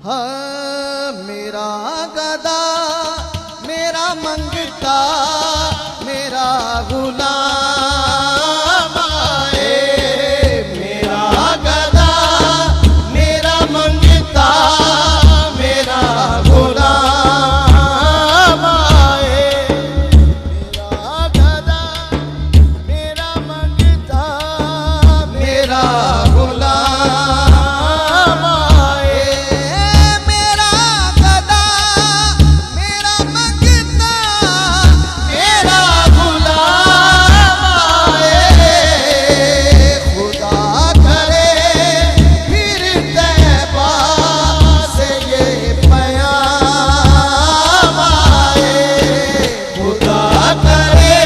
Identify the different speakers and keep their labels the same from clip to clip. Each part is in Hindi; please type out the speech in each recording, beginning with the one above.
Speaker 1: हाँ मेरा गदा मेरा मंगता मेरा गुलाम आए, मेरा गदा मेरा मंगता मेरा गुलाम आए, मेरा गदा मेरा मंगता मेरा गुलाम आए, मेरा गदा मेरा मंगता मेरा गुलाम आए, खुदा करे फिर तैबा से ये प्याम आए, खुदा करे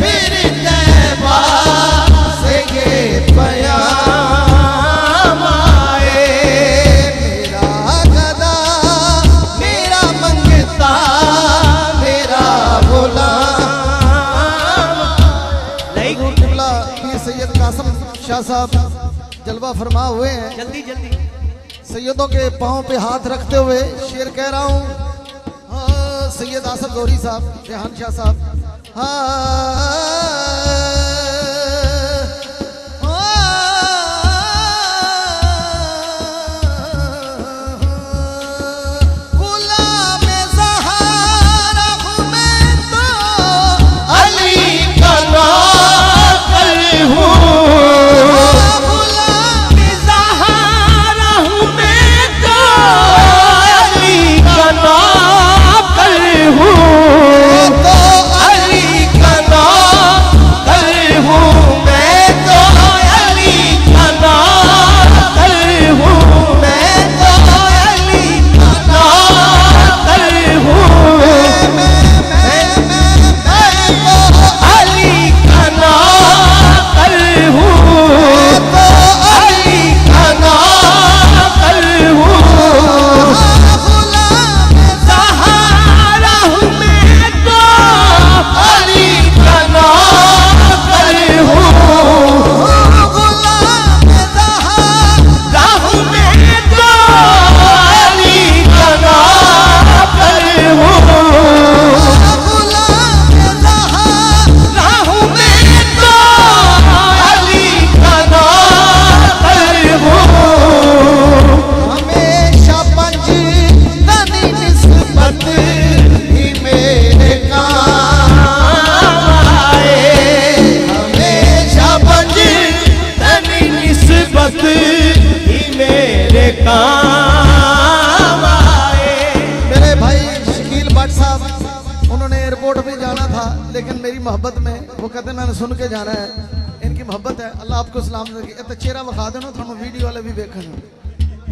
Speaker 1: फिर तैबा से ये प्याम आए, मेरा गदा मेरा मंगता मेरा गुलाम। किबला पीर सैयद कासिम शाह साहब जलवा फरमा हुए हैं।
Speaker 2: जल्दी जल्दी
Speaker 1: सैयदों के पाँव पे हाथ रखते हुए शेर कह रहा हूँ। हाँ, सैयद आसफ गौरी साहब, रेहान शाह साहब। गुलाम ज़हरा हूँ मैं तो अली का नौकर हूँ, गुलाम ज़हरा हूँ मैं तो अली का नौकर हूँ, तो अली का नौकर हूँ मैं, तो अली का नौकर हूँ मैं, तो अली का नौकर हूँ मैं, तो अली का नौकर हूँ, तो अली का नौकर हूँ, गुलाम ज़हरा हूँ मैं तो अली का नौकर हूँ, गुलाम ज़हरा हूँ मैं तो अली का नौकर हूँ, गुलाम ज़हरा हूँ मैं तो अली का नौकर हूँ। हमेशा पंजतनी निस्बत ही मेरे काम आए, हमेशा पंजतनी निस्बत ही मेरे काम आए। मेरे भाई शकील भट्ट साहब, उन्होंने एयरपोर्ट पे जाना था लेकिन मेरी मोहब्बत में वो कहते हैं मैंने सुन के जाना है। इनकी मोहब्बत है, अल्लाह आपको सलाम दे। चेहरा विखा देना थोड़ा वीडियो वाले भी देखना।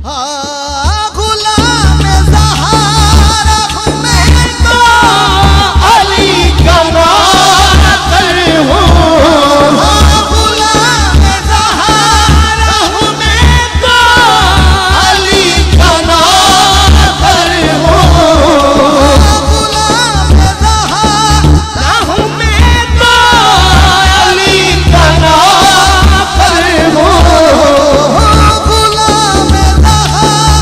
Speaker 1: हाँ गुलाम ज़हरा हूँ मैं तो अली का नौकर हूँ, हाँ गुलाम ज़हरा हूँ मैं तो अली का नौकर हूँ, गुलाम ज़हरा हूँ मैं तो अली का नौकर हूँ, गुलाम ज़हरा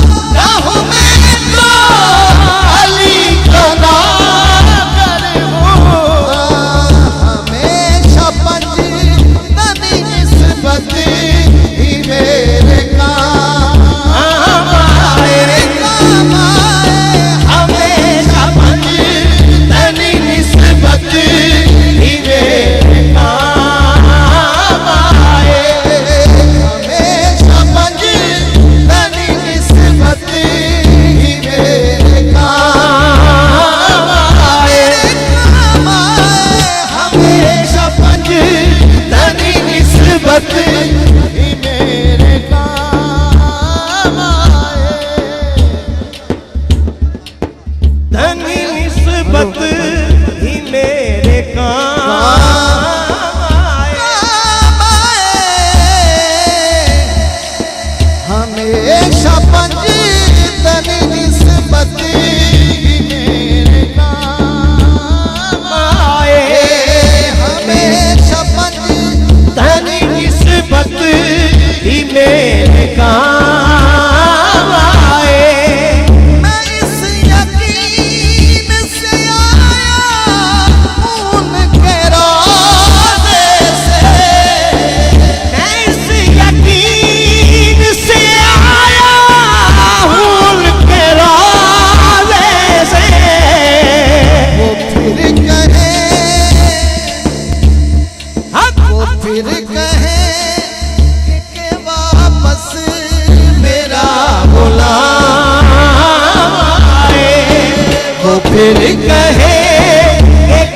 Speaker 1: फिर कहे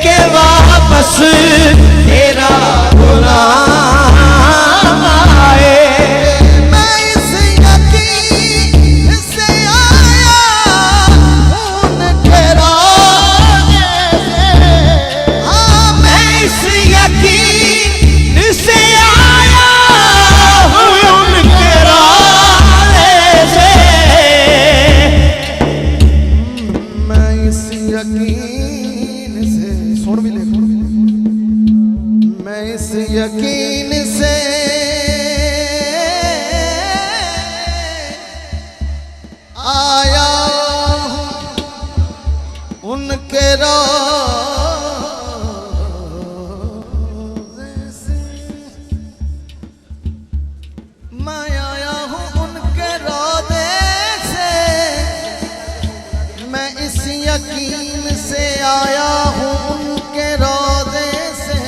Speaker 1: कि वापस तेरा गुलाम आए। मैं इस यकीन से आया उनके रोज़े से, हाँ मैं इस यकीन से आया हूँ उनके रोज़े से। मैं इस यकीन से, सुन भी ले, मैं इस यकीन से आया हूँ उनके रोज़े से। मैं आया हूँ उनके रोज़े से, मैं इस यकीन से आया हूँ उनके रोज़े से।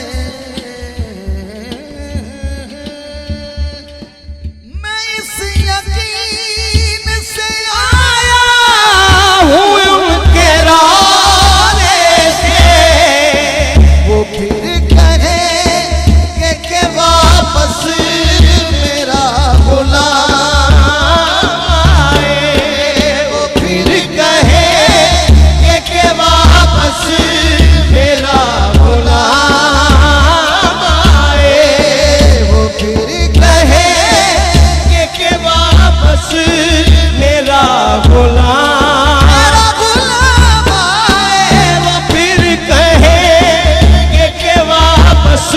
Speaker 1: मैं इस यकीन से आया हूँ उनके रोज़े से। वो फिर कहे कि वापस मेरा गुलाम आए। वो फिर कहे कि वापस मेरा गुलाम आए। वो फिर कहे कि वापस मेरा गुलाम आए। वो फिर कहे कि वापस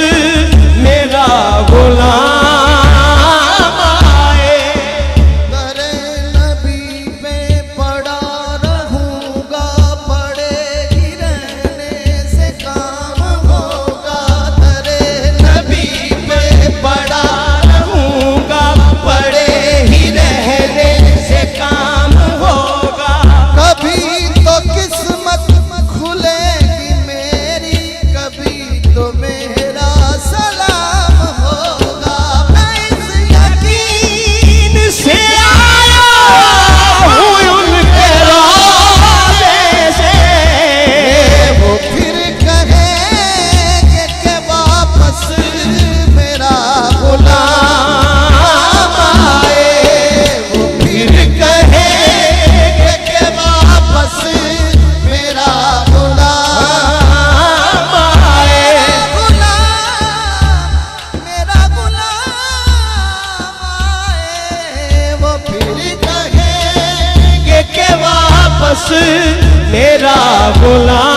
Speaker 1: मेरा गुलाम आए। दरे नबी पे पड़ा रहूंगा, पड़े ही रहने से काम होगा। दरे नबी पे पड़ा रहूंगा, पड़े ही रहने से काम होगा। कभी तो किस्मत खुलेगी मेरी, कभी तो मेरा सलाम होगा। मैं इस यकीन से आया हूँ उनके रोज़े से। वो फिर कहेंगे कि वापस मेरा गुलाम आए। वो फिर कहेंगे कि वापस मेरा गुलाम आए। मेरा गुलाम आए। वो फिर कहेंगे कि वापस मेरा गुलाम